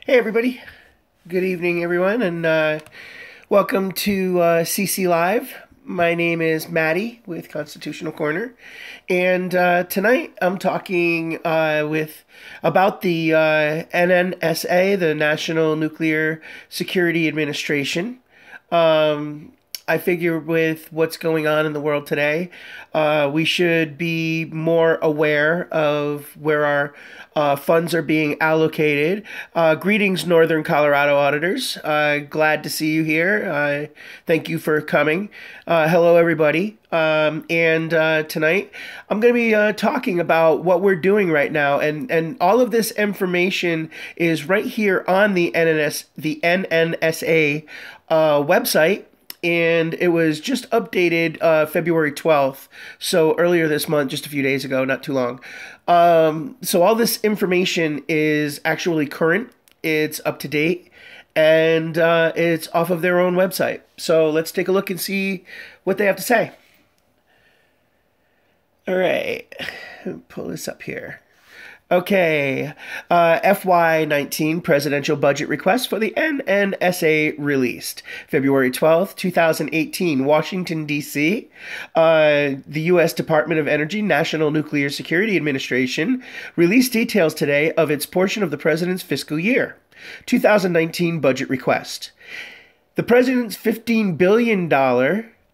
Hey, everybody. Good evening, everyone, and welcome to CC Live. My name is Maddie with Constitutional Corner, and tonight I'm talking about the NNSA, the National Nuclear Security Administration. Um, I figure with what's going on in the world today, we should be more aware of where our funds are being allocated. Greetings, Northern Colorado auditors. Glad to see you here. Thank you for coming. Hello, everybody. And tonight I'm going to be talking about what we're doing right now, and all of this information is right here on the NNSA website, and it was just updated February 12th, so earlier this month, just a few days ago, not too long. So all this information is actually current, it's up to date, and it's off of their own website. So let's take a look and see what they have to say. All right, pull this up here. Okay, FY19 presidential budget request for the NNSA released February 12th, 2018, Washington, D.C. The U.S. Department of Energy National Nuclear Security Administration released details today of its portion of the president's fiscal year 2019 budget request. The president's $15 billion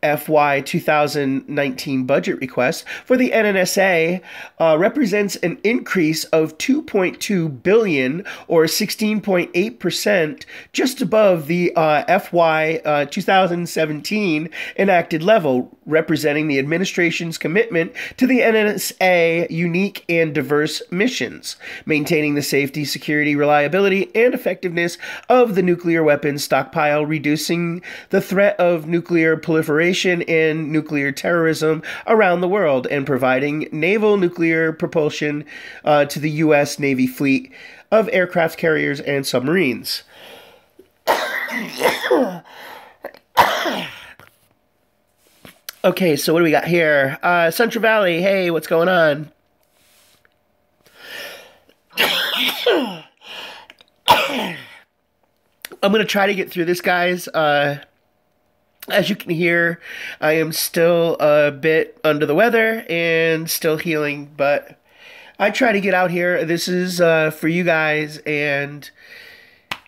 FY 2019 budget request for the NNSA represents an increase of $2.2 billion or 16.8%, just above the FY 2017 enacted level, representing the administration's commitment to the NNSA unique and diverse missions, maintaining the safety, security, reliability, and effectiveness of the nuclear weapons stockpile, reducing the threat of nuclear proliferation and nuclear terrorism around the world, and providing naval nuclear propulsion to the U.S. Navy fleet of aircraft carriers and submarines. Okay, so what do we got here? Central Valley, hey, what's going on? I'm going to try to get through this, guys. As you can hear, I am still a bit under the weather and still healing, but I try to get out here. This is for you guys, and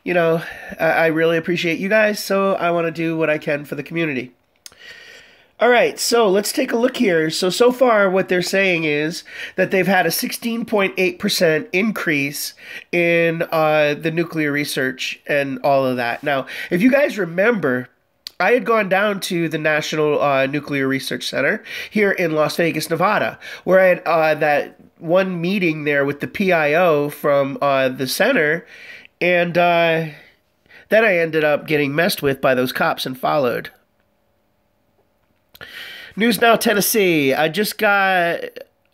you know, I really appreciate you guys, so I want to do what I can for the community. All right, so let's take a look here. So far what they're saying is that they've had a 16.8% increase in the nuclear research and all of that. Now, if you guys remember, I had gone down to the National Nuclear Research Center here in Las Vegas, Nevada, where I had that one meeting there with the PIO from the center, and then I ended up getting messed with by those cops and followed. News Now, Tennessee. I just got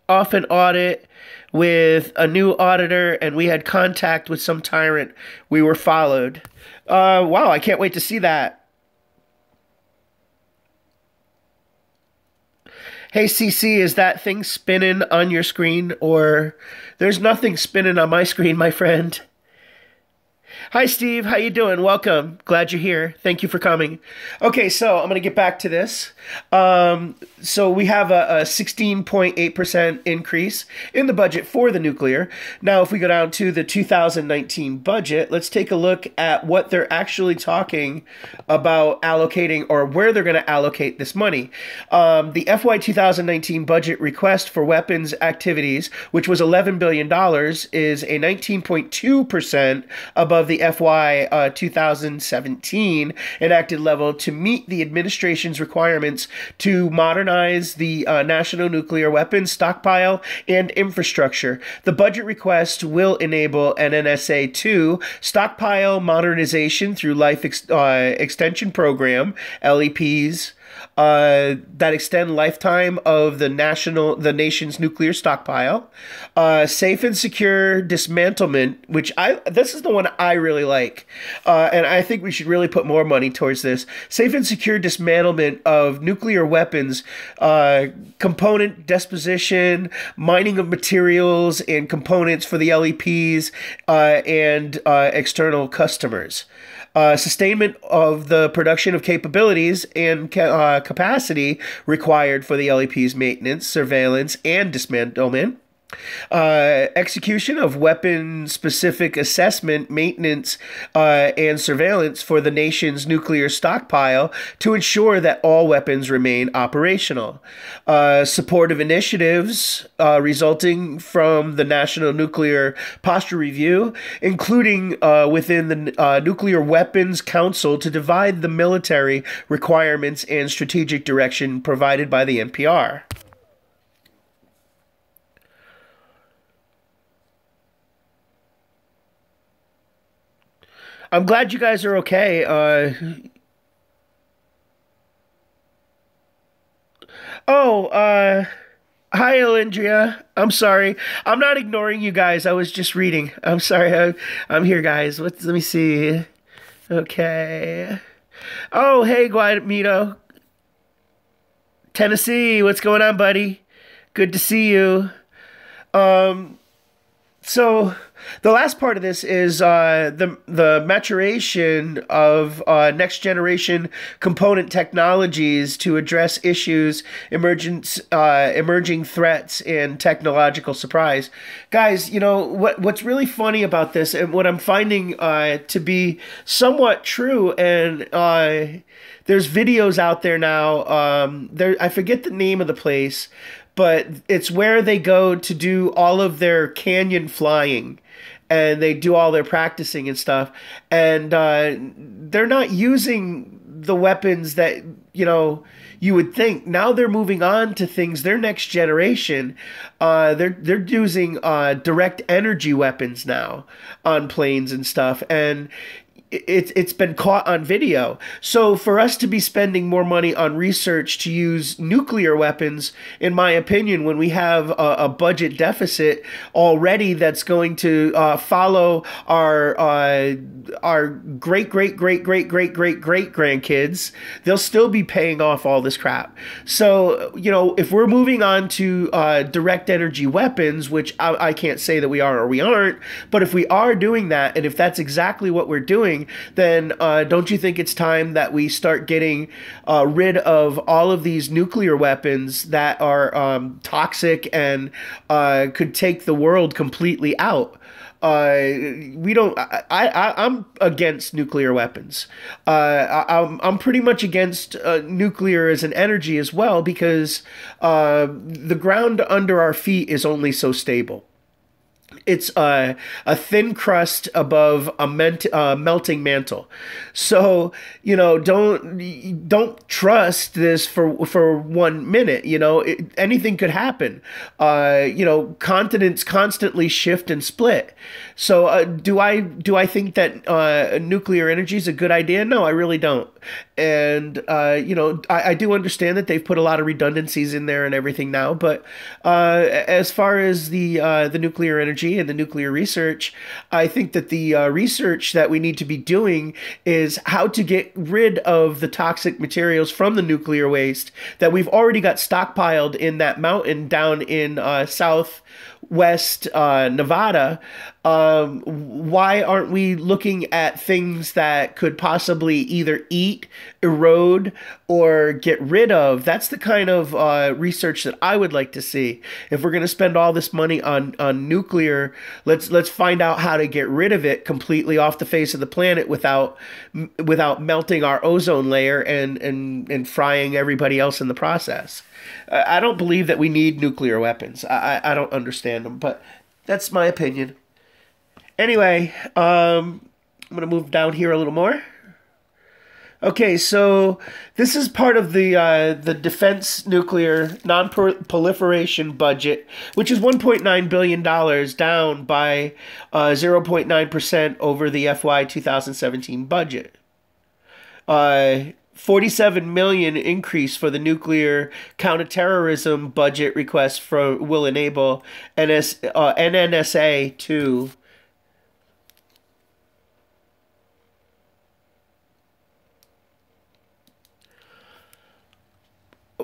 off an audit with a new auditor, and we had contact with some tyrant. We were followed. Wow, I can't wait to see that. Hey, CC, is that thing spinning on your screen? Or there's nothing spinning on my screen, my friend. Hi, Steve. How you doing? Welcome. Glad you're here. Thank you for coming. Okay, so I'm going to get back to this. So we have a 16.8% increase in the budget for the nuclear. Now, if we go down to the 2019 budget, let's take a look at what they're actually talking about allocating, or where they're going to allocate this money. The FY 2019 budget request for weapons activities, which was $11 billion, is a 19.2% above the FY 2017 enacted level to meet the administration's requirements to modernize the national nuclear weapons stockpile and infrastructure. The budget request will enable NNSA to stockpile modernization through Life Extension Program, LEPs, that extend lifetime of the nation's nuclear stockpile, safe and secure dismantlement, which this is the one I really like, and I think we should really put more money towards this. Safe and secure dismantlement of nuclear weapons, component disposition, mining of materials and components for the LEPs, and external customers. Sustainment of the production of capabilities and capacity required for the LEP's maintenance, surveillance, and dismantlement. Execution of weapon-specific assessment, maintenance, and surveillance for the nation's nuclear stockpile to ensure that all weapons remain operational. Support of initiatives resulting from the National Nuclear Posture Review, including within the Nuclear Weapons Council to divide the military requirements and strategic direction provided by the NPR. I'm glad you guys are okay. Oh, hi, Alindria. I'm sorry. I'm not ignoring you guys. I was just reading. I'm sorry. I'm here, guys. Let me see. Okay. Oh, hey, Guadamito. Tennessee. What's going on, buddy? Good to see you. So the last part of this is the maturation of next generation component technologies to address issues, emerging threats, and technological surprise. Guys, you know what's really funny about this, and what I'm finding to be somewhat true, and there's videos out there now. I forget the name of the place, but it's where they go to do all of their canyon flying, and they do all their practicing and stuff, and they're not using the weapons that you would think. Now they're moving on to things. Their next generation, they're using direct energy weapons now on planes and stuff, and it's been caught on video. So for us to be spending more money on research to use nuclear weapons, in my opinion, when we have a budget deficit already that's going to follow our great grandkids, they'll still be paying off all this crap. So if we're moving on to direct energy weapons, which I can't say that we are or we aren't, but if we are doing that, and if that's exactly what we're doing, then don't you think it's time that we start getting rid of all of these nuclear weapons that are toxic and could take the world completely out? We don't. I'm against nuclear weapons. I'm pretty much against nuclear as an energy as well, because the ground under our feet is only so stable. It's a thin crust above a melting mantle. So don't trust this for 1 minute. Anything could happen. Continents constantly shift and split. So do I think that nuclear energy is a good idea? No, I really don't. And I do understand that they've put a lot of redundancies in there and everything now, but as far as the nuclear energy and the nuclear research, I think that the research that we need to be doing is how to get rid of the toxic materials from the nuclear waste that we've already got stockpiled in that mountain down in southwest Nevada. Why aren't we looking at things that could possibly either eat, erode, or get rid of? That's the kind of research that I would like to see. If we're going to spend all this money on nuclear, let's find out how to get rid of it completely off the face of the planet without melting our ozone layer and frying everybody else in the process. I don't believe that we need nuclear weapons. I don't understand them, but that's my opinion. Anyway, I'm going to move down here a little more. Okay, so this is part of the Defense Nuclear Non-Proliferation Budget, which is $1.9 billion, down by 0.9% over the FY 2017 budget. $47 million increase for the nuclear counterterrorism budget request will enable NNSA to.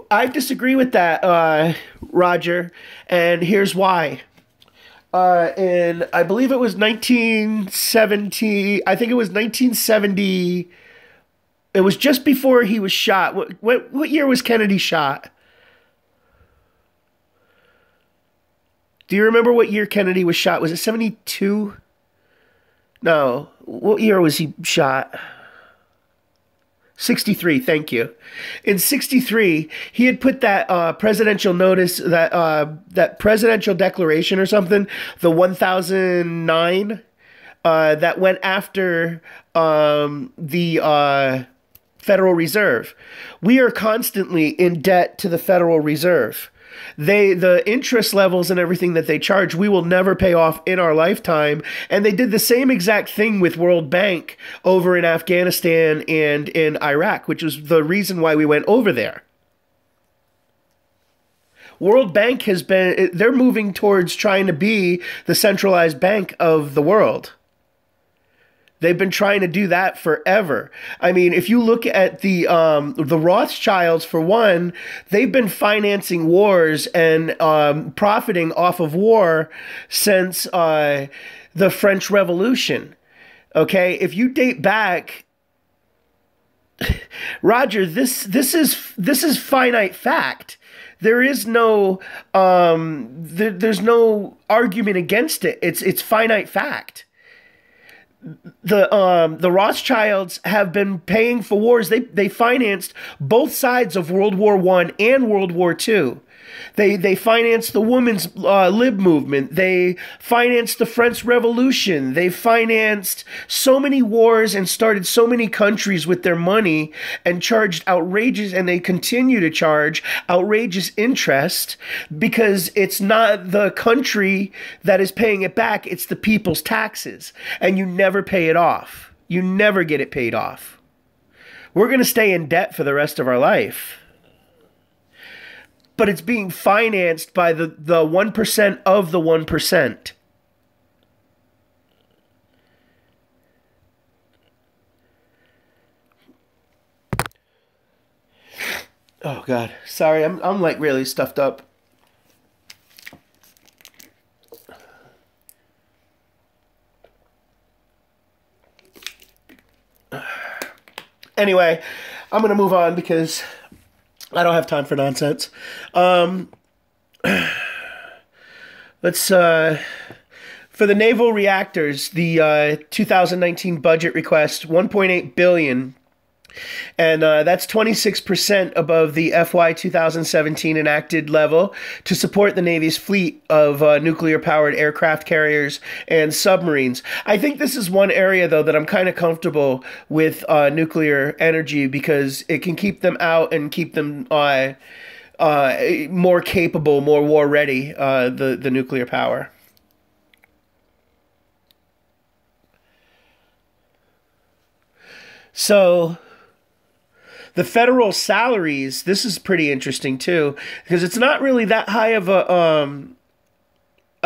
I disagree with that, Roger, and here's why. In I believe it was 1970. I think it was 1970. It was just before he was shot. What year was Kennedy shot? Do you remember what year Kennedy was shot? Was it 72? No. What year was he shot? 63, thank you. In 63, he had put that presidential notice, that presidential declaration or something, the 1009, that went after the Federal Reserve. We are constantly in debt to the Federal Reserve. The interest levels and everything that they charge, we will never pay off in our lifetime. And they did the same exact thing with World Bank over in Afghanistan and in Iraq, which was the reason why we went over there. World Bank they're moving towards trying to be the centralized bank of the world. They've been trying to do that forever. I mean, if you look at the Rothschilds, for one, they've been financing wars and profiting off of war since the French Revolution. Okay, if you date back, Roger, this is finite fact. There is no there's no argument against it. It's finite fact. The Rothschilds have been paying for wars. They financed both sides of World War I and World War II. They financed the women's lib movement. They financed the French Revolution. They financed so many wars and started so many countries with their money and charged outrageous, and they continue to charge outrageous interest because it's not the country that is paying it back. It's the people's taxes, and you never pay it off. You never get it paid off. We're going to stay in debt for the rest of our life. But it's being financed by the 1% of the 1%. Oh God, sorry, I'm like really stuffed up. Anyway, I'm gonna move on because I don't have time for nonsense. Let's for the naval reactors, the 2019 budget request, $1.8 billion, and that's 26% above the FY 2017 enacted level to support the Navy's fleet of nuclear-powered aircraft carriers and submarines. I think this is one area, though, that I'm kind of comfortable with nuclear energy because it can keep them out and keep them more capable, more war-ready, the nuclear power. So the federal salaries, this is pretty interesting too, because it's not really that high of a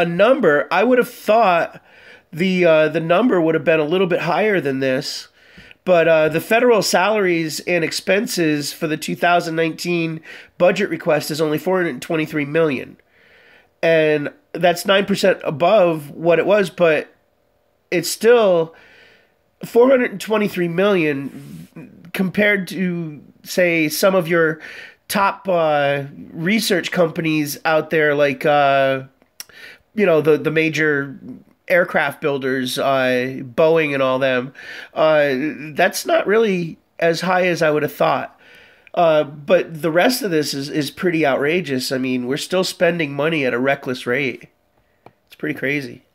number. I would have thought the number would have been a little bit higher than this, but the federal salaries and expenses for the 2019 budget request is only $423 million, and that's 9% above what it was, but it's still $423 million compared to, say, some of your top research companies out there, like the major aircraft builders, Boeing and all them. That's not really as high as I would have thought. But the rest of this is pretty outrageous. I mean, we're still spending money at a reckless rate. It's pretty crazy.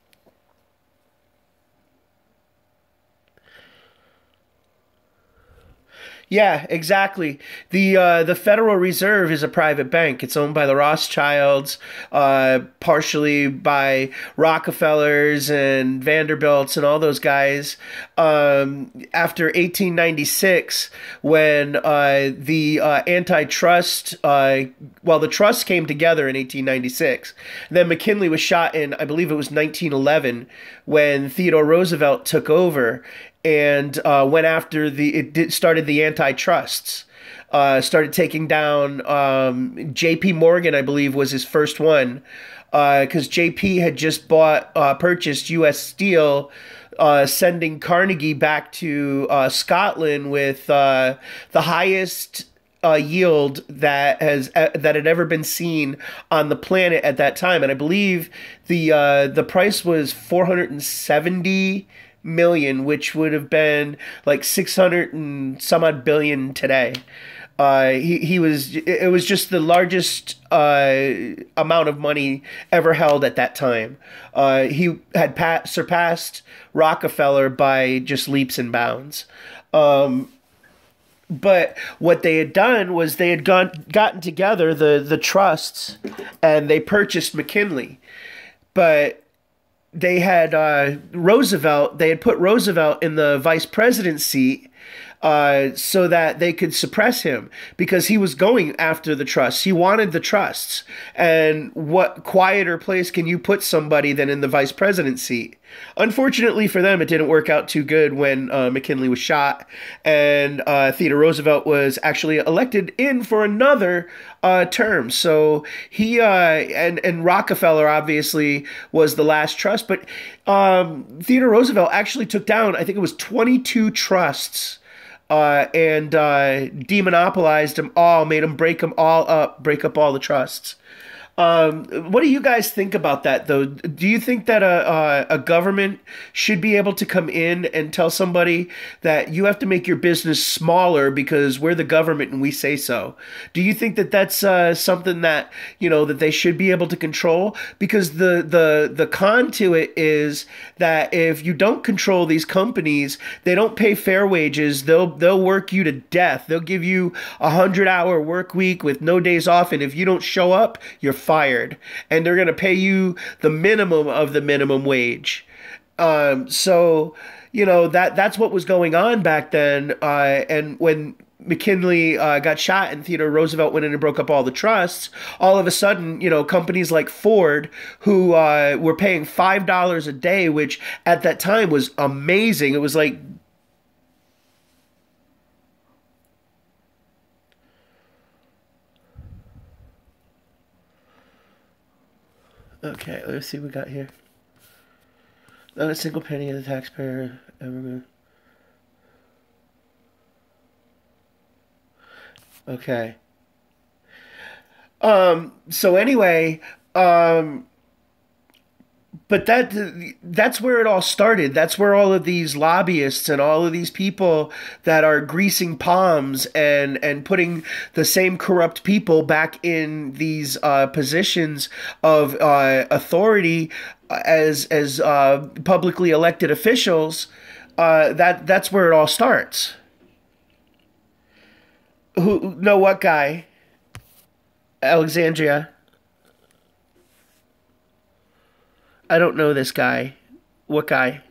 Yeah, exactly. The Federal Reserve is a private bank. It's owned by the Rothschilds, partially by Rockefellers and Vanderbilts and all those guys. After 1896, when the antitrust, well, the trust came together in 1896. Then McKinley was shot in, I believe it was 1911, when Theodore Roosevelt took over and went after started the antitrusts. Started taking down J.P. Morgan, I believe, was his first one, because J.P. had just purchased U.S. Steel, sending Carnegie back to Scotland with the highest yield that had ever been seen on the planet at that time, and I believe the price was 470 million, which would have been like 600 and some odd billion today. It was just the largest amount of money ever held at that time. He had surpassed Rockefeller by just leaps and bounds. But what they had done was they had gotten together the trusts, and they purchased McKinley. But they had Roosevelt. They had put Roosevelt in the vice president seat so that they could suppress him, because he was going after the trusts. He wanted the trusts. And what quieter place can you put somebody than in the vice president seat? Unfortunately for them, it didn't work out too good when McKinley was shot, and Theodore Roosevelt was actually elected in for another term. So he and Rockefeller obviously was the last trust, but Theodore Roosevelt actually took down, I think it was 22 trusts, and demonopolized them all, made them break them all up, break up all the trusts. What do you guys think about that, though? Do you think that a government should be able to come in and tell somebody that you have to make your business smaller because we're the government and we say so? Do you think that that's something that, that they should be able to control? Because the con to it is that if you don't control these companies, they don't pay fair wages. They'll work you to death. They'll give you 100-hour work week with no days off, and if you don't show up, you're fired, and they're going to pay you the minimum of the minimum wage. So that's what was going on back then. And when McKinley got shot and Theodore Roosevelt went in and broke up all the trusts, all of a sudden, companies like Ford, who were paying $5 a day, which at that time was amazing. It was like, okay, let's see what we got here. Not a single penny of the taxpayer ever. Okay. So anyway, but that's where it all started. That's where all of these lobbyists and all of these people that are greasing palms and putting the same corrupt people back in these positions of authority as publicly elected officials. That's where it all starts. Who? No, what guy? Alexandria. I don't know this guy. What guy?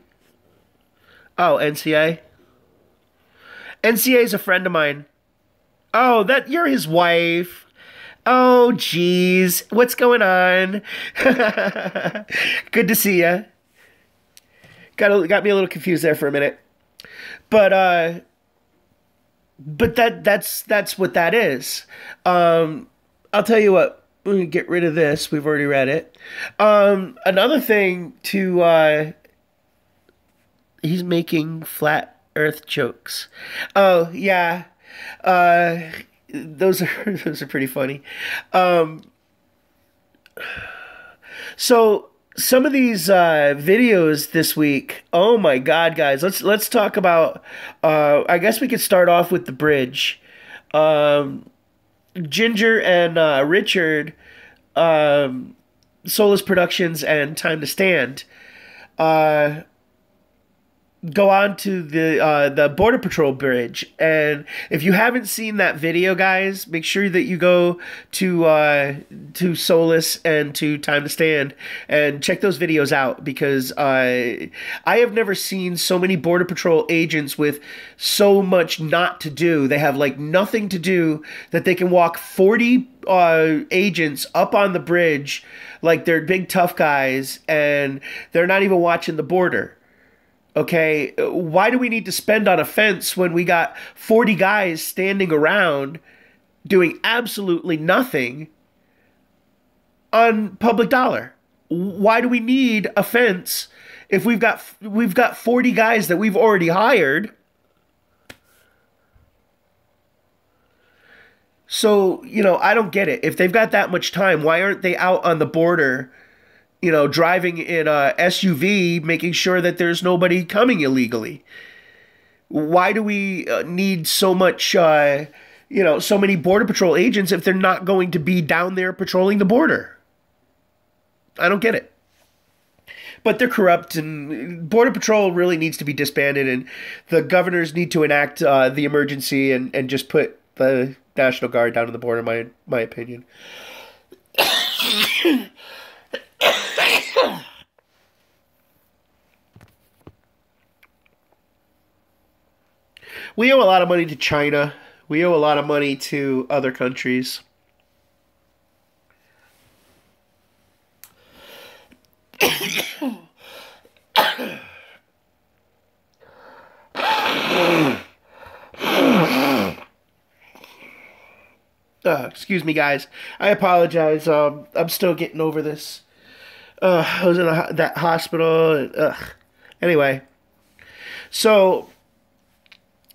Oh, NCA. NCA is a friend of mine. Oh, that you're his wife. Oh, geez. What's going on? Good to see you. Got me a little confused there for a minute. But that's what that is. I'll tell you what. We're gonna get rid of this. We've already read it. Another thing he's making flat Earth jokes. Oh yeah, those are pretty funny. So some of these videos this week. Oh my God, guys! Let's talk about. I guess we could start off with the bridge. Ginger and Richard, Solus Productions and Time to Stand, go on to the Border Patrol bridge, and if you haven't seen that video, guys, make sure that you go to Solus and to Time to Stand and check those videos out, because I have never seen so many Border Patrol agents with so much not to do. They have like nothing to do, that they can walk 40 agents up on the bridge like they're big tough guys, and they're not even watching the border. Okay, why do we need to spend on a fence when we got 40 guys standing around doing absolutely nothing on public dollar? Why do we need a fence if we've got 40 guys that we've already hired? So, I don't get it. If they've got that much time, why aren't they out on the border, driving in a SUV, making sure that there's nobody coming illegally? Why do we need so much, so many Border Patrol agents if they're not going to be down there patrolling the border? I don't get it. But they're corrupt, and Border Patrol really needs to be disbanded, and the governors need to enact the emergency and just put the National Guard down to the border, my opinion. We owe a lot of money to China. We owe a lot of money to other countries. Excuse me, guys. I apologize. I'm still getting over this. I was in that hospital. And, anyway, so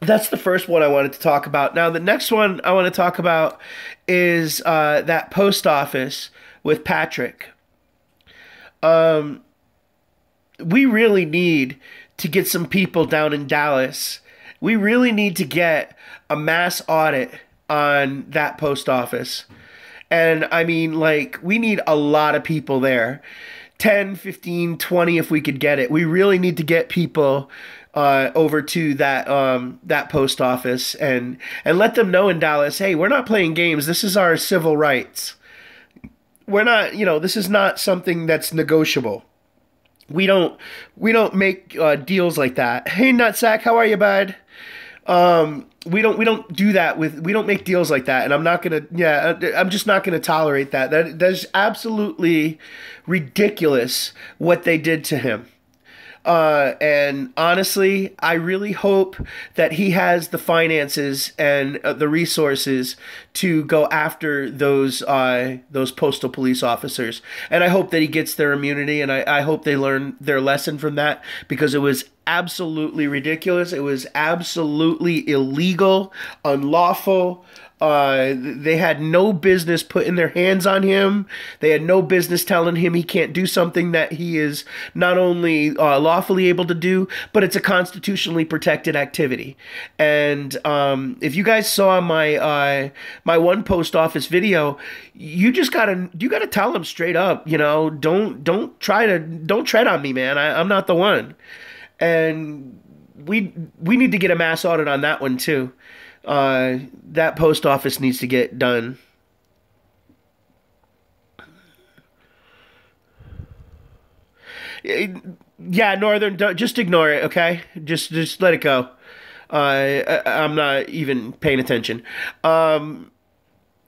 that's the first one I wanted to talk about. Now, the next one I want to talk about is that post office with Patrick. We really need to get some people down in Dallas. We really need to get a mass audit on that post office. And I mean, like, we need a lot of people there. 10, 15, 20 if we could get it. We really need to get people over to that post office and let them know in Dallas, hey, we're not playing games. This is our civil rights. We're not, this is not something that's negotiable. We don't make deals like that. Hey, Nutsack, how are you, bud? We don't do that we don't make deals like that, and I'm just not gonna tolerate that. That's absolutely ridiculous what they did to him. And honestly, I really hope that he has the finances and the resources to go after those postal police officers. And I hope that he gets their immunity, and I hope they learn their lesson from that, because it was absolutely ridiculous. It was absolutely illegal, unlawful. They had no business putting their hands on him. They had no business telling him he can't do something that he is not only lawfully able to do, but it's a constitutionally protected activity. And if you guys saw my my one post office video, you gotta tell him straight up, don't tread on me, man. I'm not the one. And we need to get a mass audit on that one too. That post office needs to get done. Yeah, Northern, just ignore it, okay? Just let it go. I'm not even paying attention.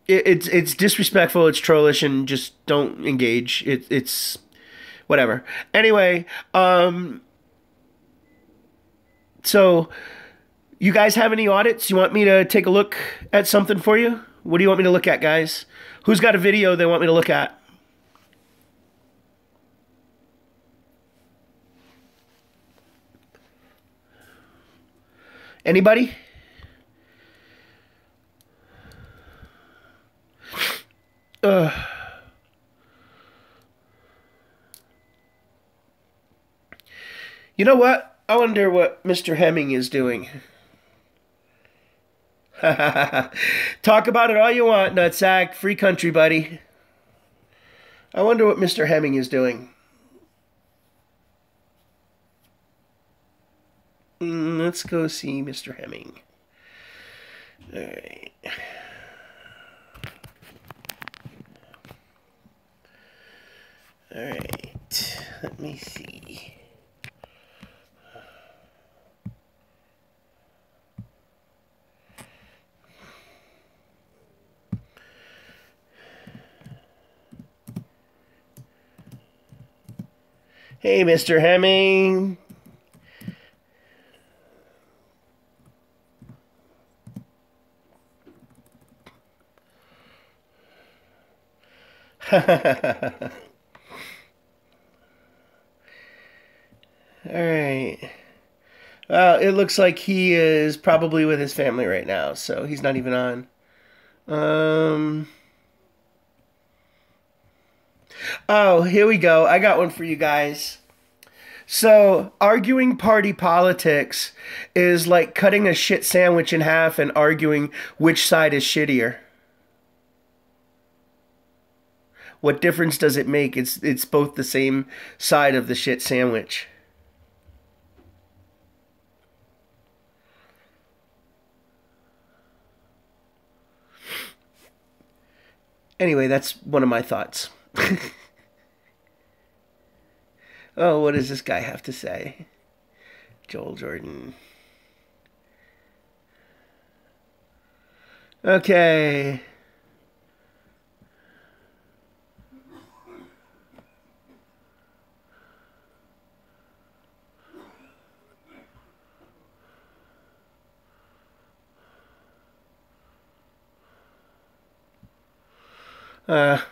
It's disrespectful, it's trollish, and just don't engage. It's whatever. Anyway, so you guys have any audits? You want me to take a look at something for you? What do you want me to look at, guys? Who's got a video they want me to look at? Anybody? You know what? I wonder what Mr. Hemming is doing. Talk about it all you want, Nutsack. Free country, buddy. I wonder what Mr. Hemming is doing. Let's go see Mr. Hemming. All right. All right. Let me see. Hey, Mr. Hemming. Alright. Well, it looks like he is probably with his family right now, so he's not even on. Oh, here we go. I got one for you guys. So, arguing party politics is like cutting a shit sandwich in half and arguing which side is shittier. What difference does it make? It's both the same side of the shit sandwich. Anyway, that's one of my thoughts. Oh, what does this guy have to say? Joel Jordan. Okay.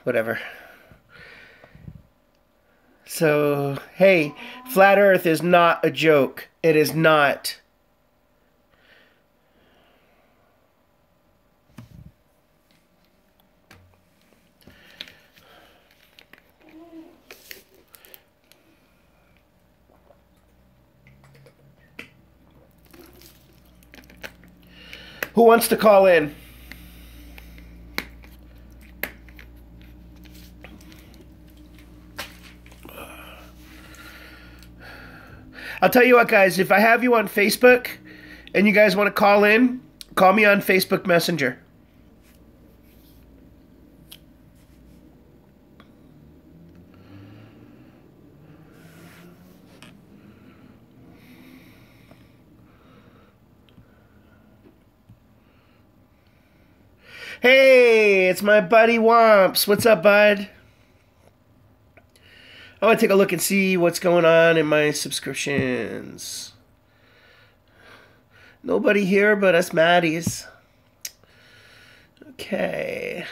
Whatever. So, hey, Flat Earth is not a joke. It is not. Who wants to call in? I'll tell you what, guys, if I have you on Facebook and you guys want to call in, call me on Facebook Messenger. Hey, it's my buddy Womps. What's up, bud? I want to take a look and see what's going on in my subscriptions. Nobody here but us Maddies. Okay.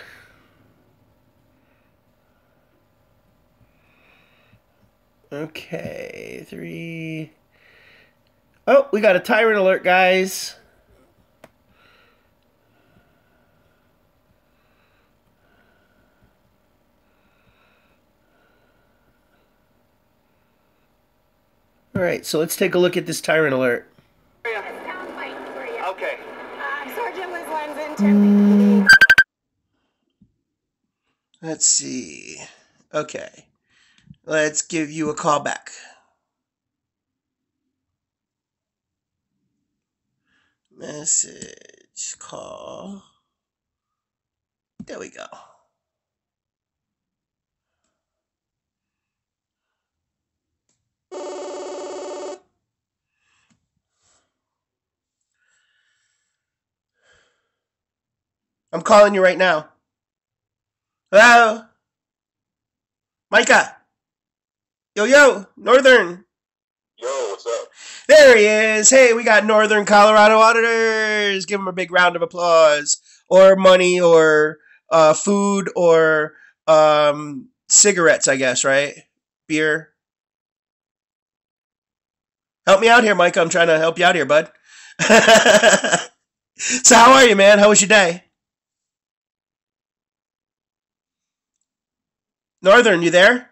Okay, 3. Oh, we got a tyrant alert, guys. All right, so let's take a look at this tyrant alert. Okay. Sergeant Liz Lenzen. Let's see. Okay. Let's give you a call back. Message, call. There we go. I'm calling you right now. Hello? Micah? Yo, Northern. Yo, what's up? There he is. Hey, we got Northern Colorado auditors. Give them a big round of applause. Or money, or food, or cigarettes, I guess, right? Beer. Help me out here, Micah. I'm trying to help you out here, bud. So how are you, man? How was your day? Northern, you there?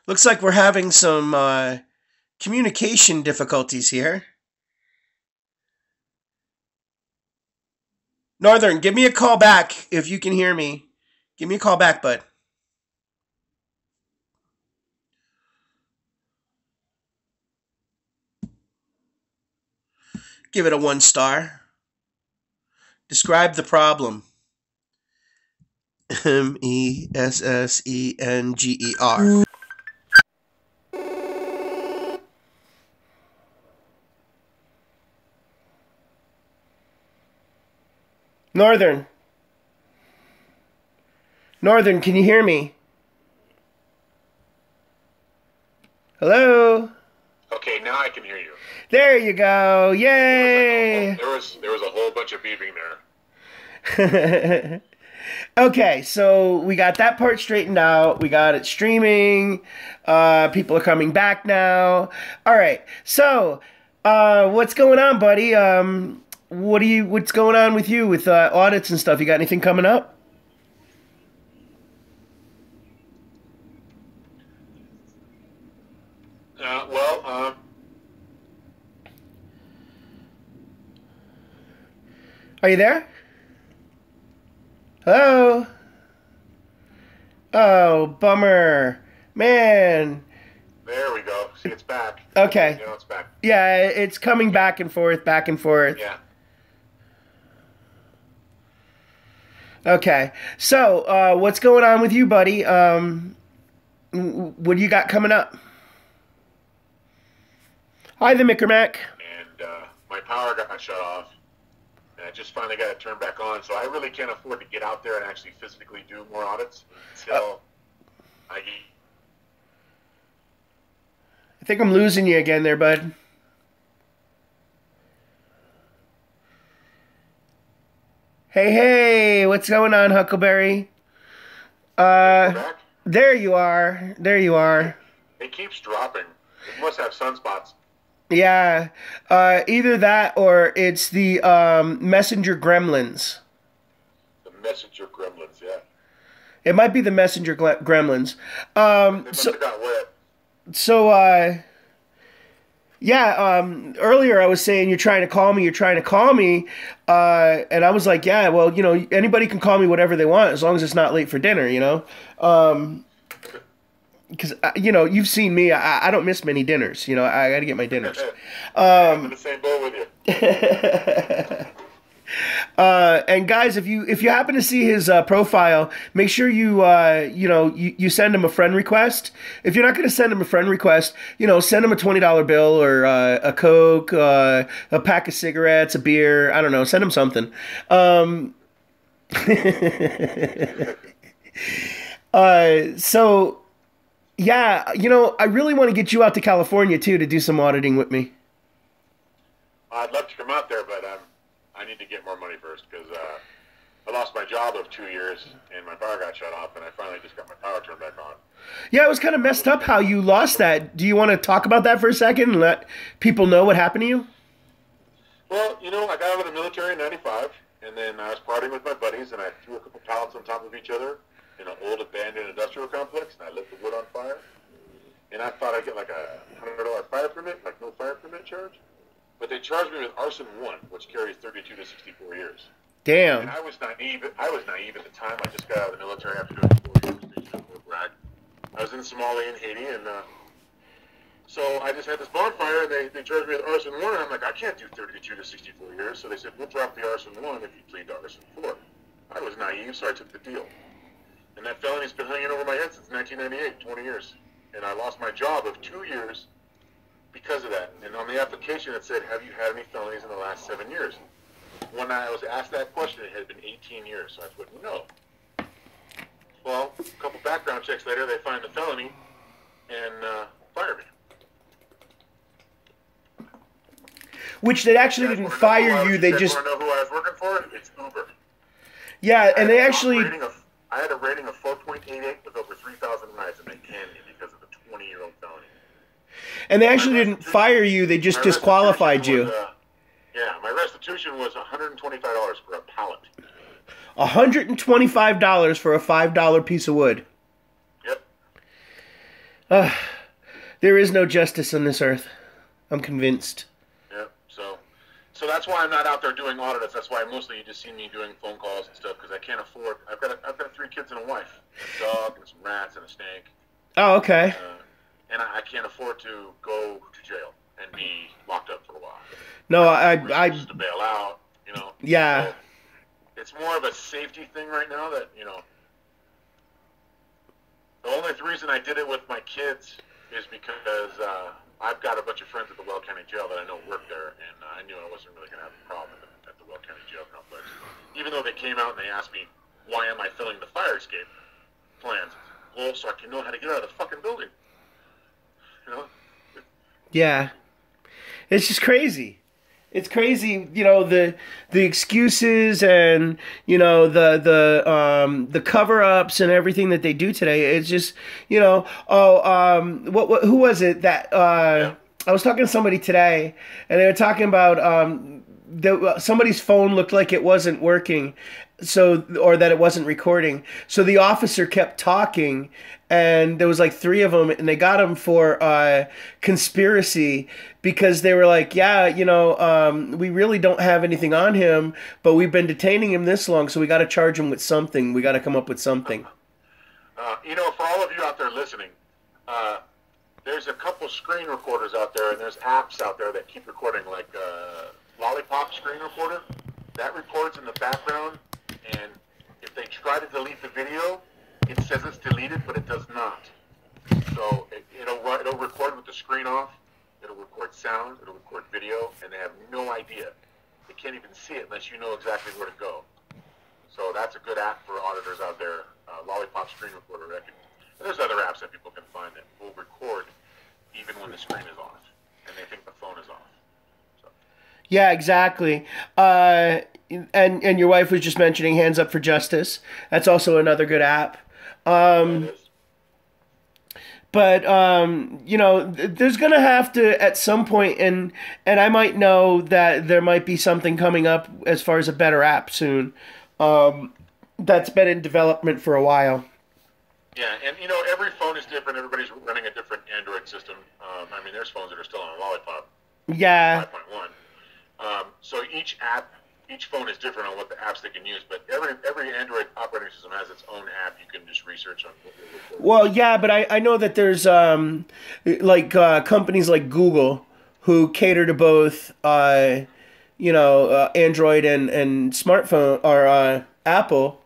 Looks like we're having some communication difficulties here. Northern, give me a call back if you can hear me. Give me a call back, bud. Give it a 1 star. Describe the problem. Messenger. Northern. Northern, can you hear me? Hello? Okay, now I can hear you. There you go. Yay! There was a whole bunch of beeping there. Okay, so we got that part straightened out. We got it streaming. People are coming back now. All right. So, what's going on, buddy? What's going on with you with audits and stuff? You got anything coming up? Well, Are you there? Hello? Oh, bummer. Man. there we go. See, it's back. Okay. You know, it's back. Yeah, it's coming back and forth, back and forth. Yeah. Okay. So, what's going on with you, buddy? What do you got coming up? Hi, the Mickermac. And my power got shut off. And I just finally got it turned back on. So I really can't afford to get out there and actually physically do more audits until I get... I think I'm losing you again there, bud. Hey, what's going on, Huckleberry? back. There you are. There you are. It keeps dropping. It must have sunspots. Yeah, either that or it's the Messenger Gremlins. The messenger gremlins, yeah. It might be the Messenger Gremlins. They must have got wet. So, earlier I was saying you're trying to call me, and I was like, yeah, well, you know, anybody can call me whatever they want as long as it's not late for dinner, you know? Because, you know, you've seen me, I don't miss many dinners, you know, I got to get my dinners. I'm in the same boat with you. And guys, if you happen to see his profile, make sure you send him a friend request. If you're not going to send him a friend request, you know, send him a $20 bill or a Coke, a pack of cigarettes, a beer. I don't know. Send him something. So yeah, you know, I really want to get you out to California too to do some auditing with me. I'd love to come out there, but I need to get more money first because I lost my job of 2 years and my power got shut off, and I finally just got my power turned back on. Yeah, it was kind of messed up how you lost that. Do you want to talk about that for a second and let people know what happened to you? Well, you know, I got out of the military in '95, and then I was partying with my buddies, and I threw a couple pallets on top of each other in an old abandoned industrial complex, and I lit the wood on fire. And I thought I'd get like a $100 fire permit, like no fire permit charge. But they charged me with arson 1, which carries 32 to 64 years. Damn. And I was naive at the time. I just got out of the military after doing 4 years station at Fort Bragg. I was in Somalia and Haiti, and so I just had this bonfire, and they charged me with arson 1, and I'm like, I can't do 32 to 64 years. So they said, we'll drop the arson 1 if you plead to arson 4. I was naive, so I took the deal. And that felony's been hanging over my head since 1998, 20 years. And I lost my job of 2 years because of that. And on the application it said, have you had any felonies in the last 7 years? When I was asked that question, it had been 18 years, so I put no. Well, a couple background checks later, they find the felony and fire me. Which they actually didn't fire you, they just... Want to know who I was working for? It's Uber. Yeah, and they actually... I had a rating of 4.88 with over 3,000 rides, and they canned me because of the 20-year-old felony. And they actually didn't fire you, they just disqualified you. Yeah, my restitution was $125 for a pallet. $125 for a $5 piece of wood. Yep. There is no justice on this earth. I'm convinced. Yep, so that's why I'm not out there doing audits. That's why mostly you just see me doing phone calls and stuff, because I can't afford... I've got 3 kids and a wife, a dog, and some rats, and a snake. Oh, okay. And I can't afford to go to jail. and be locked up for a while. No, Just to bail out, you know. Yeah. So it's more of a safety thing right now that, you know. The only reason I did it with my kids is because I've got a bunch of friends at the Weld County Jail that I know work there, and I knew I wasn't really going to have a problem at the Weld County Jail complex. Even though they came out and they asked me, why am I filling the fire escape plans? Well, so I can know how to get out of the fucking building. You know? Yeah. It's just crazy. It's crazy, you know, the excuses and, you know, the cover-ups and everything that they do today. It's just, you know, who was it that I was talking to somebody today, and they were talking about somebody's phone looked like it wasn't working, or that it wasn't recording. So the officer kept talking, and there was like 3 of them, and they got him for conspiracy, because they were like, yeah, you know, we really don't have anything on him, but we've been detaining him this long, so we got to charge him with something. We got to come up with something. You know, for all of you out there listening, there's a couple screen recorders out there, and there's apps out there that keep recording, like Lollipop Screen Recorder. That records in the background, and if they try to delete the video, it says it's deleted, but it does not. So it'll record with the screen off. It'll record sound, it'll record video, and they have no idea. They can't even see it unless you know exactly where to go. So that's a good app for auditors out there, Lollipop Screen Recorder. And there's other apps that people can find that will record even when the screen is off, and they think the phone is off. So. Yeah, exactly. And your wife was just mentioning Hands Up for Justice. That's also another good app. But, you know, there's going to have to, at some point, and I might know that there might be something coming up as far as a better app soon, that's been in development for a while. Yeah, and, you know, every phone is different. Everybody's running a different Android system. I mean, there's phones that are still on Lollipop. Yeah. 5.1. So each phone is different on what the apps they can use, but every Android operating system has its own app you can just research on. Well, yeah, but I know that there's companies like Google who cater to both you know, Android and smartphone, or Apple.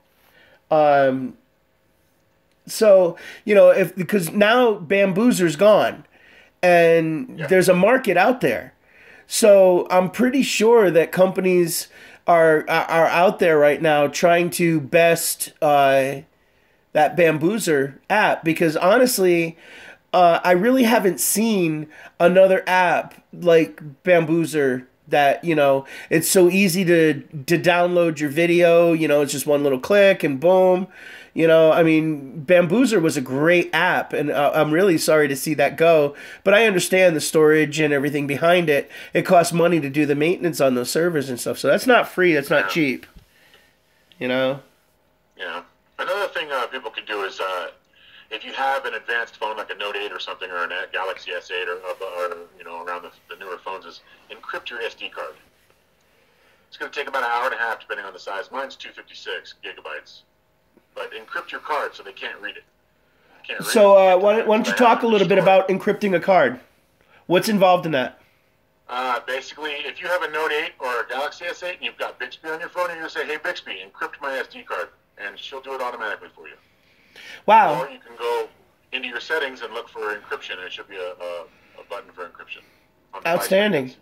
So, you know, because now Bamboozer's gone, and there's a market out there. So I'm pretty sure that companies are out there right now trying to best that Bamboozer app, because honestly, I really haven't seen another app like Bamboozer that, you know, it's so easy to download your video. You know, it's just one little click and boom. You know, I mean, Bamboozer was a great app, and I'm really sorry to see that go. But I understand the storage and everything behind it. It costs money to do the maintenance on those servers and stuff. So that's not free. That's not cheap. You know? Yeah. Another thing people can do is, if you have an advanced phone like a Note 8 or something, or a Galaxy S8 or you know, around the newer phones, is encrypt your SD card. It's going to take about an hour and a half, depending on the size. Mine's 256 gigabytes. But encrypt your card so they can't read it. So why don't you talk a little bit about encrypting a card? What's involved in that? Basically, if you have a Note 8 or a Galaxy S8 and you've got Bixby on your phone, you're going to say, hey, Bixby, encrypt my SD card, and she'll do it automatically for you. Wow. Or you can go into your settings and look for encryption, and it should be a button for encryption. Outstanding.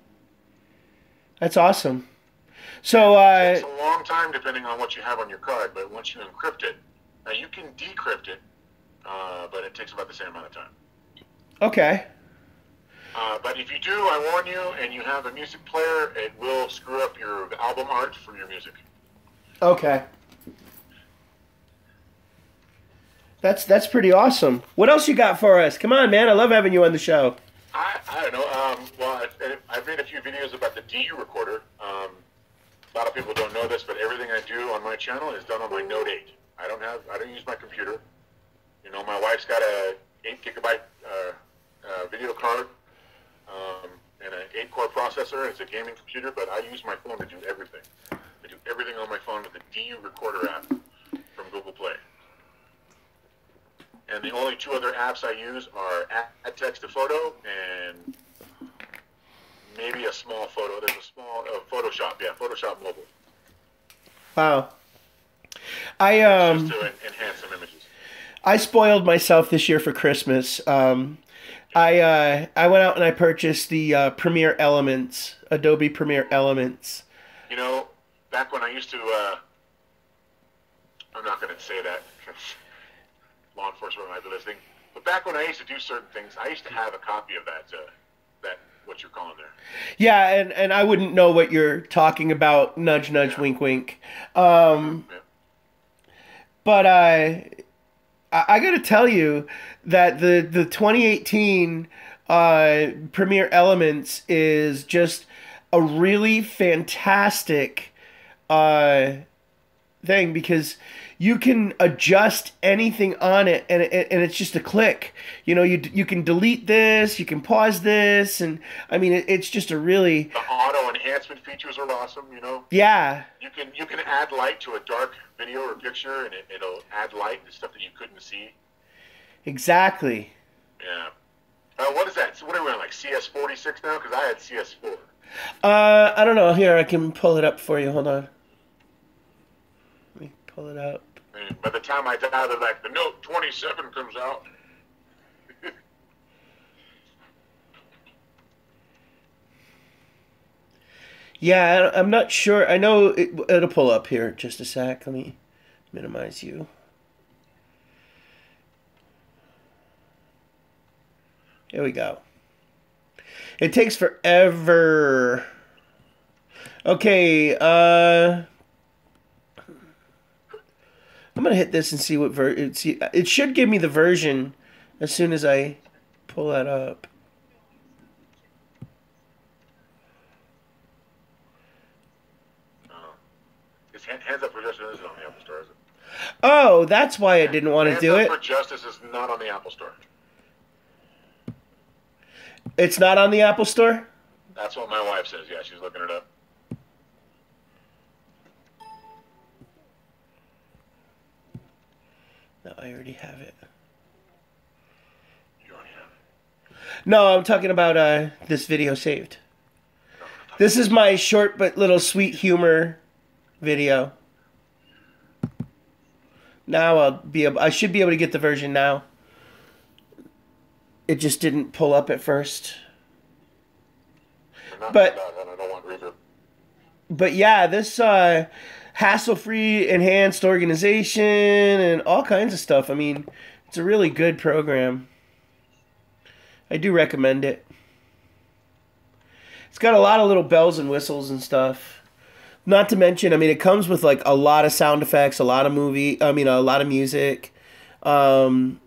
That's awesome. So it takes a long time depending on what you have on your card, but once you encrypt it, now you can decrypt it, but it takes about the same amount of time. Okay. But if you do, I warn you, and you have a music player, it will screw up your album art for your music. Okay. That's pretty awesome. What else you got for us? Come on, man. I love having you on the show. I don't know. Well, I've made a few videos about the DU recorder. A lot of people don't know this, but everything I do on my channel is done on my Note 8. I don't use my computer. You know, my wife's got a 8 gigabyte video card and an 8-core processor. It's a gaming computer, but I use my phone to do everything. I do everything on my phone with the DU recorder app from Google Play. And the only 2 other apps I use are Add Text to Photo and maybe a small photo. There's a small Photoshop. Yeah, Photoshop Mobile. Wow. I Just to enhance some images. I spoiled myself this year for Christmas. I went out and I purchased the Premiere Elements, Adobe Premiere Elements. You know, back when I used to, I'm not going to say that because law enforcement might be listening. But back when I used to do certain things, I used to have a copy of that what you're calling there. Yeah, and I wouldn't know what you're talking about. Nudge, nudge, Yeah. wink, wink. Yeah. But I got to tell you that the 2018 Premiere Elements is just a really fantastic thing because you can adjust anything on it and it's just a click. You know, you can delete this, you can pause this, and I mean it's just a really The auto enhancement features are awesome. You know, yeah. you can add light to a dark video or picture, and it'll add light to stuff that you couldn't see. Exactly. Yeah. What is that? So what are we on, like CS46 now? Because I had CS4. I don't know. Here, I can pull it up for you. Hold on. Let me pull it up. And by the time I die, they're like, the Note 27 comes out. Yeah, I'm not sure. I know it'll pull up here. Just a sec. Let me minimize you. Here we go. It takes forever. Okay, I'm gonna hit this and see what see. It should give me the version as soon as I pull that up. It's Hands Up for Justice isn't on the Apple Store, is it? Oh, that's why I didn't want to do Hands it. Up for Justice is not on the Apple Store. It's not on the Apple Store? That's what my wife says. Yeah, she's looking it up. No, I already have it. You already have it. No, I'm talking about this video saved. This is my short but little sweet humor video. Now I should be able to get the version now. It just didn't pull up at first. Not But- too loud, I don't want reverb. But yeah, this hassle-free enhanced organization and all kinds of stuff. I mean, it's a really good program. I do recommend it. It's got a lot of little bells and whistles and stuff. Not to mention, I mean, it comes with like a lot of sound effects, a lot of a lot of music. I'm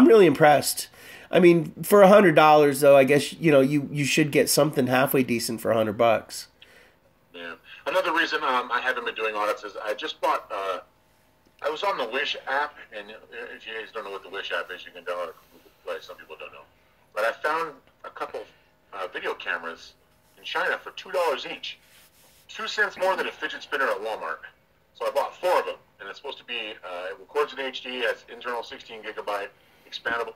really impressed. I mean, for $100 though, I guess you should get something halfway decent for $100. Yeah. Another reason I haven't been doing audits is I just bought. I was on the Wish app, and if you guys don't know what the Wish app is, you can download it. Well, some people don't know, but I found a couple video cameras in China for $2 each, 2 cents more than a fidget spinner at Walmart. So I bought 4 of them, and it's supposed to be. It records in HD, has internal 16 gigabyte, expandable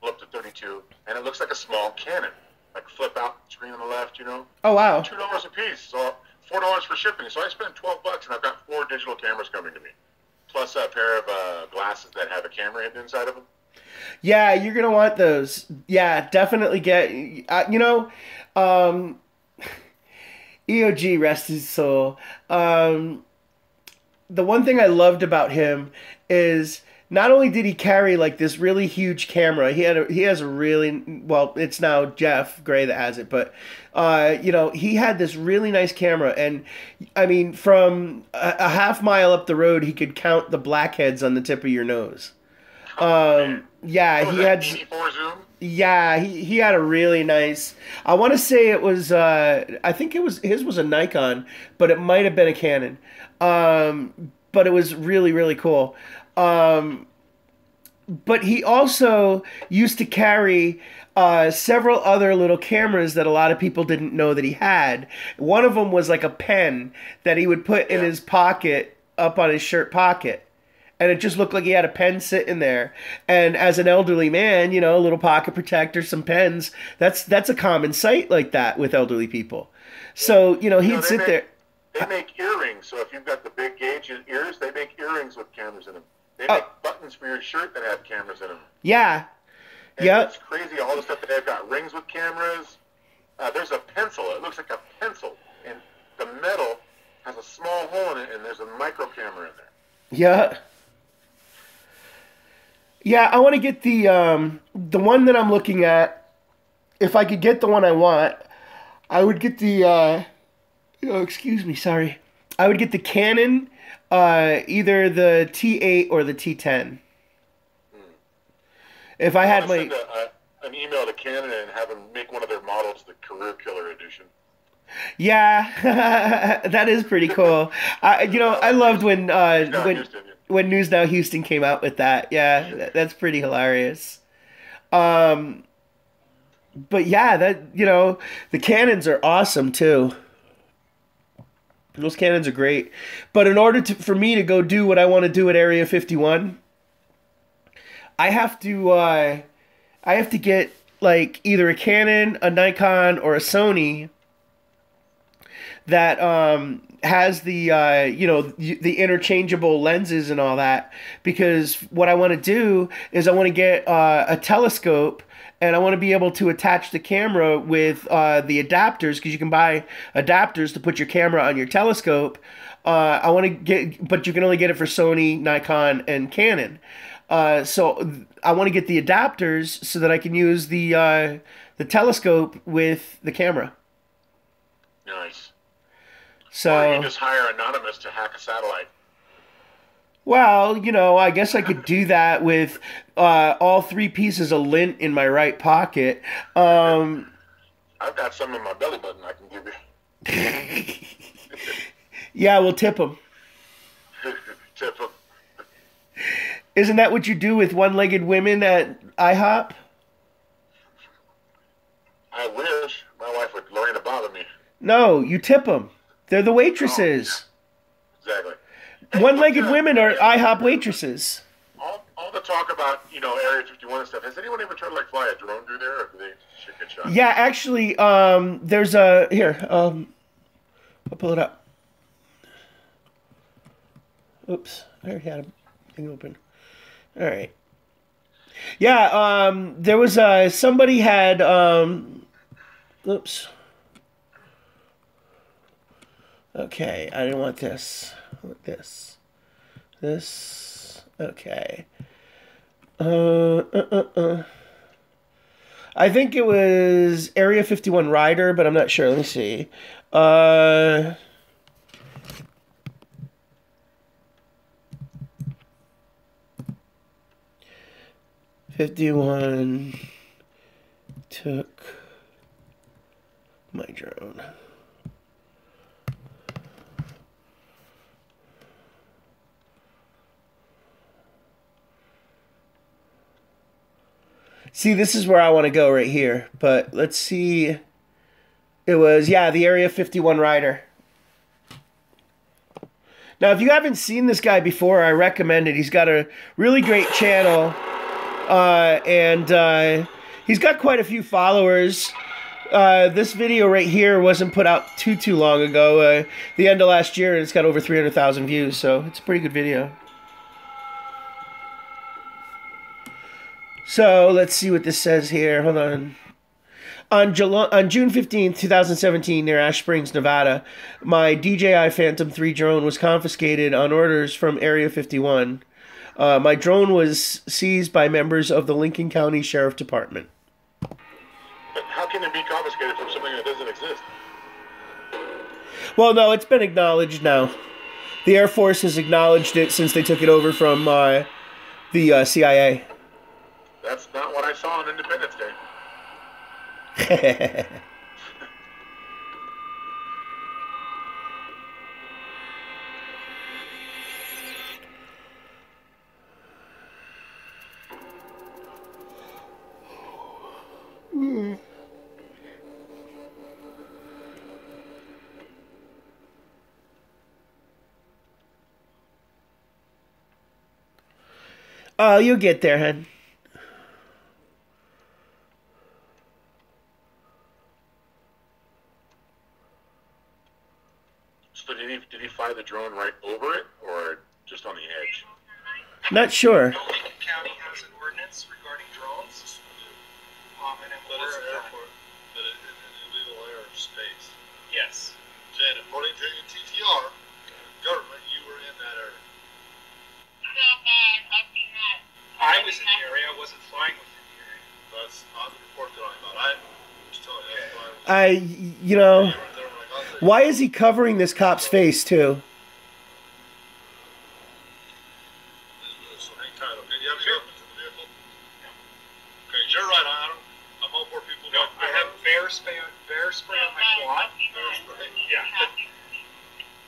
up to 32, and it looks like a small Canon, like flip out screen on the left, you know. Oh wow. $2 a piece, so $4 for shipping. So I spent $12, and I've got 4 digital cameras coming to me, plus a pair of glasses that have a camera hidden inside of them. Yeah, you're gonna want those. Yeah, definitely get. EOG, rest his soul. The one thing I loved about him is not only did he carry like this really huge camera, he has a really, well, it's now Jeff Gray that has it, but he had this really nice camera, and I mean, from a half mile up the road, he could count the blackheads on the tip of your nose. Yeah, he had. 84 zoom. Yeah, he had a really nice. I want to say it was. I think his was a Nikon, but it might have been a Canon. But it was really really cool. But he also used to carry several other little cameras that a lot of people didn't know that he had. One of them was like a pen that he would put in his pocket, up on his shirt pocket. and it just looked like he had a pen sitting there. And as an elderly man, you know, a little pocket protector, some pens, that's a common sight like that with elderly people. So, you know, You know, he'd sit there. they make earrings. So if you've got the big gauge ears, they make earrings with cameras in them. They Oh. make buttons for your shirt that have cameras in them. Yeah. And Yep. it's crazy, all the stuff that they've got. Rings with cameras. There's a pencil. It looks like a pencil. And the metal has a small hole in it, and there's a micro camera in there. Yeah. Yeah, I want to get the one that I'm looking at. If I could get the one I want, I would get the oh, excuse me, sorry. I would get the Canon, either the T8 or the T10. If I had I'm my gonna send an email to Canon and have them make one of their models the Career Killer Edition. yeah, that is pretty cool. I loved when Houston, yeah. when News Now Houston came out with that. Yeah, that's pretty hilarious. But yeah, the cannons are awesome too. Those cannons are great. But in order for me to go do what I want to do at Area 51, I have to get like either a Canon, a Nikon, or a Sony that has the the interchangeable lenses and all that, because what I want to do is I want to get a telescope, and I want to be able to attach the camera with the adapters, because you can buy adapters to put your camera on your telescope. I want to get, but you can only get it for Sony, Nikon, and Canon. So I want to get the adapters so that I can use the telescope with the camera. Nice. So Or you just hire Anonymous to hack a satellite. well, I guess I could do that with all three pieces of lint in my right pocket. I've got some in my belly button I can give you. Yeah, we'll tip them. Tip 'em. Isn't that what you do with one-legged women at IHOP? I wish. My wife would Lorena bother me. No, you tip them. They're the waitresses. Exactly. One-legged women are IHOP waitresses. All the talk about, Area 51 and stuff. Has anyone ever tried to fly a drone through there, or do they should get shot? Yeah, actually, there's I'll pull it up. Oops, I already had a thing open. All right. Yeah, there was somebody had oops. Okay, I didn't want this. I want this. This. Okay. I think it was Area 51 Rider, but I'm not sure. Let me see. 51 took my drone. See, this is where I want to go right here. But let's see. It was, yeah, the Area 51 Rider. Now, if you haven't seen this guy before, I recommend it. He's got a really great channel. And he's got quite a few followers. This video right here wasn't put out too long ago. The end of last year, and it's got over 300,000 views. So it's a pretty good video. So let's see what this says here. Hold on. On June 15th, 2017, near Ash Springs, Nevada, my DJI Phantom 3 drone was confiscated on orders from Area 51. My drone was seized by members of the Lincoln County Sheriff Department. But how can it be confiscated from something that doesn't exist? Well, no, it's been acknowledged now. The Air Force has acknowledged it since they took it over from the CIA. That's not what I saw on Independence Day. Oh, you'll get there, hun. So did he fly the drone right over it, or just on the edge? Not sure. Lincoln County has an ordinance regarding drones. And But it's an airport, but in illegal airspace. Yes. Jen, according to TTR government, you were in that area. I was in the area. I wasn't flying within the area. That's not the report that I got. I was telling you that's why You know, you weren't there when I got there. why is he covering this cop's face too? So hang tight, okay? You have your weapons in the vehicle? Okay, you're right. I'm all for people. No, I have bear spray on my quad. Yeah, but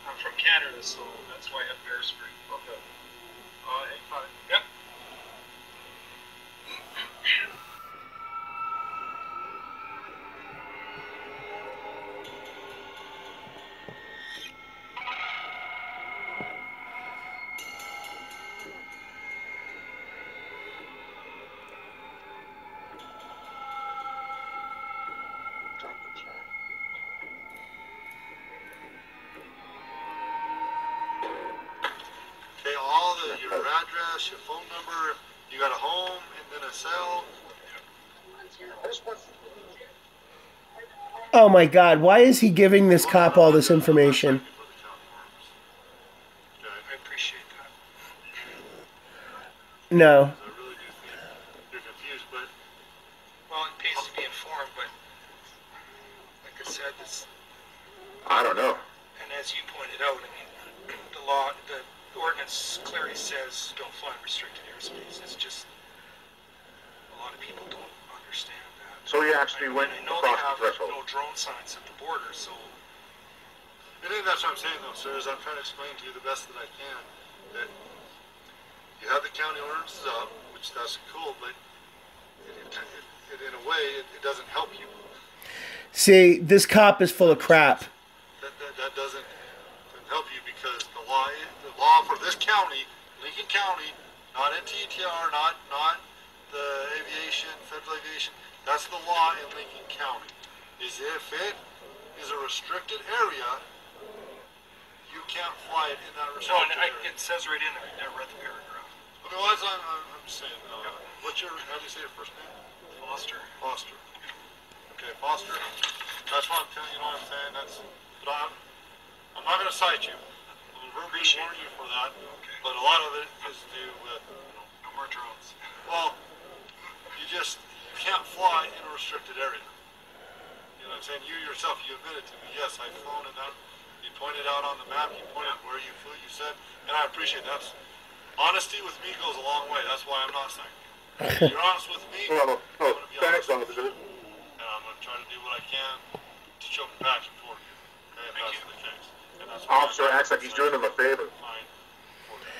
I'm from Canada, so that's why I have bear spray. Okay. Hang tight. Yep. Okay, your address, your phone number, you got a home and then a cell. Oh my God, why is he giving this cop all this information? I appreciate that. No. I really do think you're confused, but Well, it pays to be informed, but like I said, this, I don't know. and as you pointed out, I mean, the law, the ordinance clearly says don't fly in restricted airspace. It's just a lot of people don't understand that. So he actually went I know they across have the threshold. no drone signs at the border, so I think that's what I'm saying though, sir, is I'm trying to explain to you the best that I can that you have the county ordinances up, which that's cool, but in a way it doesn't help you. See, this cop is full of crap. That doesn't help you because the law for this county, Lincoln County, not NTTR, not the aviation, federal aviation, that's the law in Lincoln County. Is if it is a restricted area, you can't fly it in that no, restricted and area. it says right in there. I read the paragraph. Okay, well, that's I'm saying. What's your, how do you say your first name? Foster. Foster. Okay, Foster. That's what I'm telling you. Know what I'm saying? But I'm not going to cite you. I'll verbally warn you for that. Okay. But a lot of it is to do with, No more drones. well, you can't fly in a restricted area. You know what I'm saying? You yourself, you admitted to me, yes, I've flown in that. You pointed out on the map, you pointed where you flew, you said, and I appreciate that. Honesty with me goes a long way. That's why I'm not saying. If you're honest with me, Well, I'm going to be thanks, honest with you. officer. And I'm going to try to do what I can to show compassion for you. Okay, if that's the case. And that's Officer acts like he's doing him a favor. fine for you.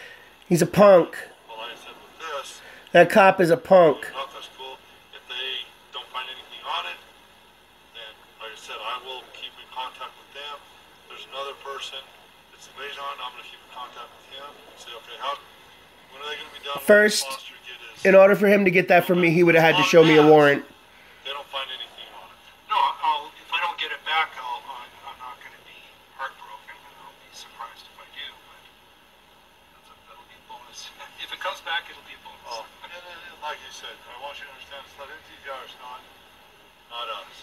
He's a punk. Well, like I said, with this, That cop is a punk. not that's cool. If they don't find anything on it, then, like I said, I will keep in contact with them. There's another person, it's a liaison, I'm going to keep in contact with him and say, okay, when are they going to be done? First, Foster get his, in order for him to get that from me, he would have had to show me a warrant. they don't find anything on it. No, if I don't get it back, I'm not going to be heartbroken, and I'll be surprised if I do. But that'll be a bonus. If it comes back, it'll be a bonus. Oh, and like you said, I want you to understand, it's not NTTR, it's not us.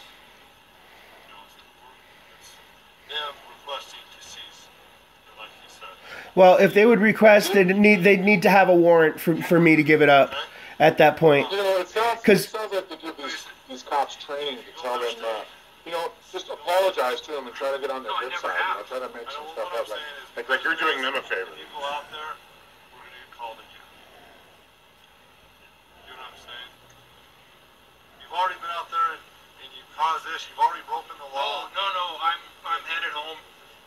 You know, it's them requesting to seize, like you said. Well, if they would request, they'd need to have a warrant for me to give it up at that point. You know, it sounds like they give these cops training to tell them, just apologize to them and try to get on their No, I good never side. have. Try to make I some know stuff what I'm up. saying is, Like you're doing them a favor. people out there, we're gonna get called again. You know what I'm saying? You've already been out there and you've caused this, you've already broken the law. No, I'm headed home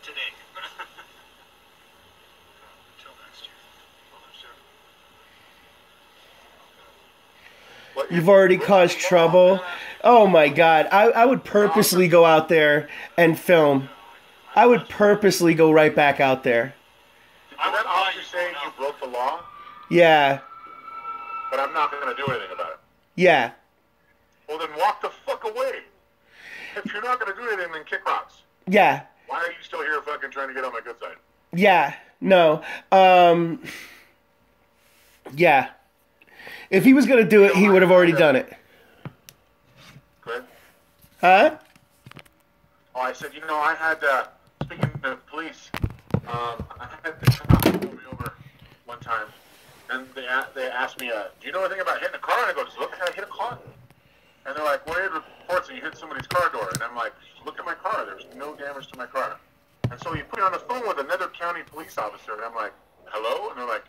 today. Until next year. Well, there's your- What You've already caused trouble. Oh my God. I would purposely go out there and film. I would purposely go right back out there. Did that officer say you broke the law? Yeah. but I'm not going to do anything about it. Yeah. Well, then walk the fuck away. If you're not going to do anything, then kick rocks. Yeah. Why are you still here fucking trying to get on my good side? Yeah. No. Yeah. If he was going to do it, he would have already done it. Go ahead. Huh? Oh, I said, I had, speaking of police, I had this cop pull me over one time, and they asked me, do you know anything about hitting a car? And I go, just look, I hit a car. And they're like, well, we had reports that you hit somebody's car door. And I'm like, look at my car. There's no damage to my car. And so you put me on the phone with another county police officer, and I'm like, hello? And they're like,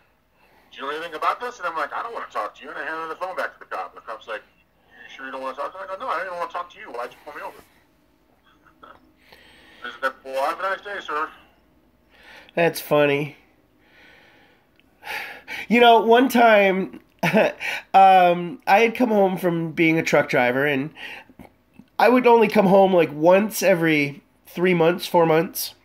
do you know anything about this? And I'm like, I don't want to talk to you. And I handed the phone back to the cop. And the cop's like, you sure you don't want to talk to me? I go, no, I didn't want to talk to you. Why'd you pull me over? I said, well, have a nice day, sir. That's funny. One time, I had come home from being a truck driver, and I would only come home like once every 3 months, 4 months.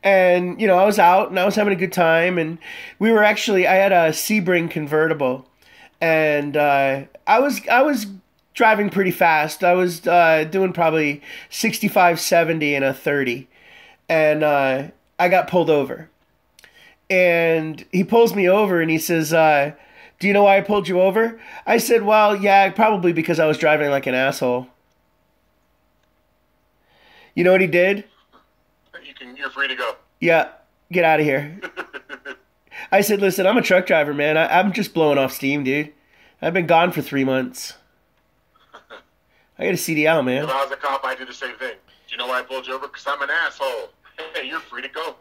And, I was out and I was having a good time, and I had a Sebring convertible, and I was driving pretty fast. I was doing probably 65, 70 in a 30, and I got pulled over. And he pulls me over and he says, do you know why I pulled you over? I said, well, yeah, probably because I was driving like an asshole. You know what he did? You're free to go. Yeah, get out of here. I said, listen, I'm a truck driver, man. I'm just blowing off steam, dude. I've been gone for 3 months. I got a CDL, man. If I was a cop, I'd do the same thing. Do you know why I pulled you over? Because I'm an asshole. Hey, you're free to go.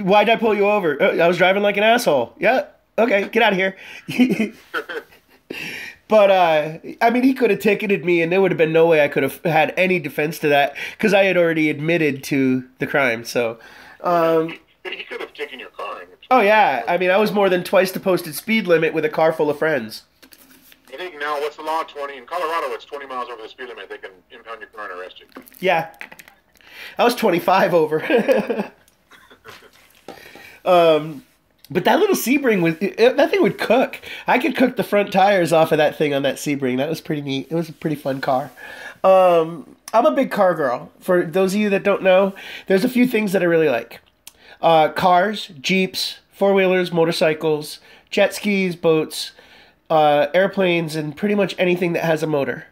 Why'd I pull you over? I was driving like an asshole. Yeah, okay, get out of here. But, he could have ticketed me, and there would have been no way I could have had any defense to that, because I had already admitted to the crime, so... He could have taken your car. Oh, yeah. I was more than twice the posted speed limit with a car full of friends. I think now, what's the law? 20 in Colorado, it's 20 miles over the speed limit. They can impound your car and arrest you. Yeah. I was 25 over. But that little Sebring, that thing would cook. I could cook the front tires off of that thing on that Sebring. That was pretty neat. It was a pretty fun car. I'm a big car girl. For those of you that don't know, there's a few things that I really like. Cars, Jeeps, four-wheelers, motorcycles, jet skis, boats, airplanes, and pretty much anything that has a motor.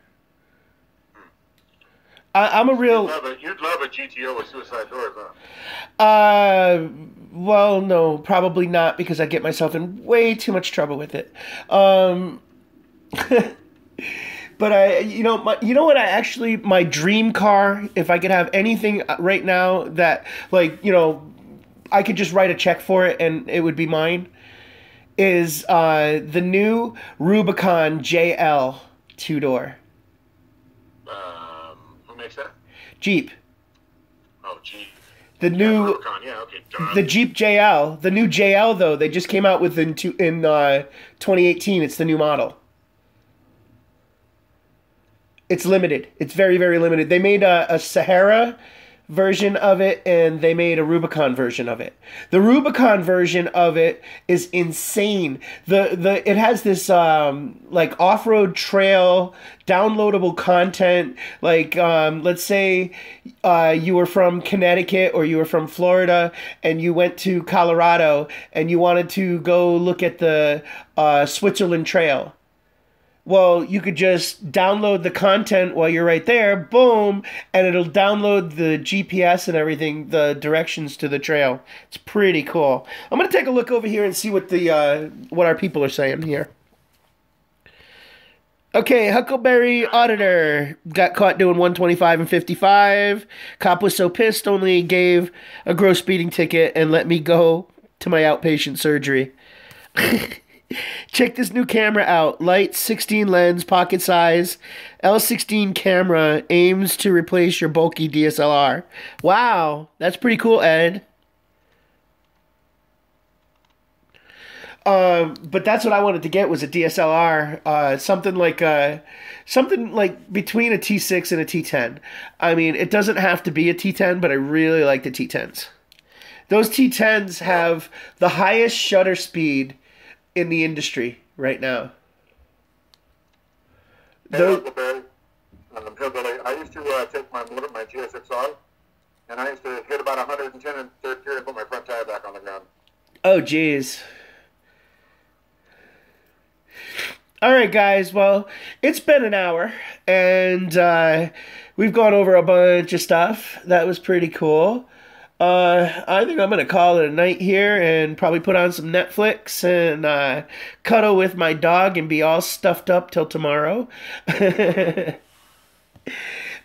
I'm a real... You'd love a GTO with suicide doors, huh? Well, no, probably not, because I get myself in way too much trouble with it. But my dream car, if I could have anything right now that, I could just write a check for it and it would be mine, is the new Rubicon JL 2-door. Who makes that? Jeep. Oh, Jeep. The new Rubicon, yeah, okay. the Jeep JL, the new JL though, they just came out with in 2018. It's the new model. It's limited. It's very, very limited. They made a Sahara version of it, and they made a Rubicon version of it. The Rubicon version of it is insane. It has this off-road trail, downloadable content. Let's say you were from Connecticut or you were from Florida and you went to Colorado and you wanted to go look at the Switzerland Trail. Well, you could just download the content while you're right there, boom, and it'll download the GPS and everything, the directions to the trail. It's pretty cool. I'm going to take a look over here and see what our people are saying here. Okay, Huckleberry Auditor got caught doing 125 and 55. Cop was so pissed, only gave a gross speeding ticket and let me go to my outpatient surgery. Check this new camera out. Light 16 lens, pocket size, L16 camera, aims to replace your bulky DSLR. Wow, that's pretty cool, Ed. But that's what I wanted to get, was a DSLR, something like between a T6 and a T10. I mean, it doesn't have to be a T10, but I really like the T10s. Those T10s have the highest shutter speed in the industry. right now. Hey, Those, Uncle Barry, Hillbilly, I used to take my motor, my GSXR, and I used to hit about 110 in third period and put my front tire back on the ground. oh, geez. All right, guys. Well, it's been an hour, and we've gone over a bunch of stuff. That was pretty cool. I think I'm going to call it a night here and probably put on some Netflix and cuddle with my dog and be all stuffed up till tomorrow.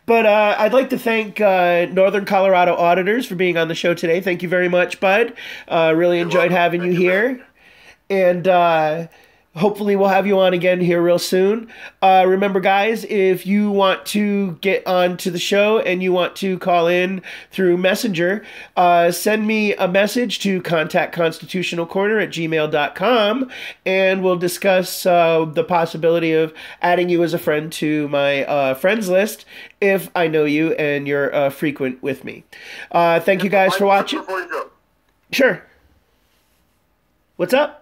But I'd like to thank Northern Colorado Auditors for being on the show today. Thank you very much, Bud. Really enjoyed having you here. And hopefully we'll have you on again here real soon. Remember, guys, if you want to get on to the show and you want to call in through Messenger, send me a message to contactconstitutionalcorner@gmail.com, and we'll discuss the possibility of adding you as a friend to my friends list if I know you and you're frequent with me. Thank you guys for watching. Before you go, Sure. What's up?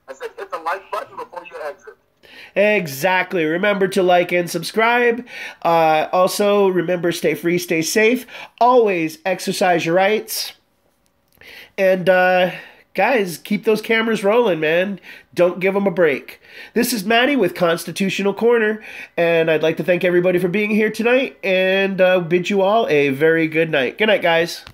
I said hit the like button before you exit. Exactly. Remember to like and subscribe. Also, remember, stay free, stay safe. Always exercise your rights. And, guys, keep those cameras rolling, man. Don't give them a break. This is Maddie with Constitutional Corner, and I'd like to thank everybody for being here tonight and bid you all a very good night. Good night, guys.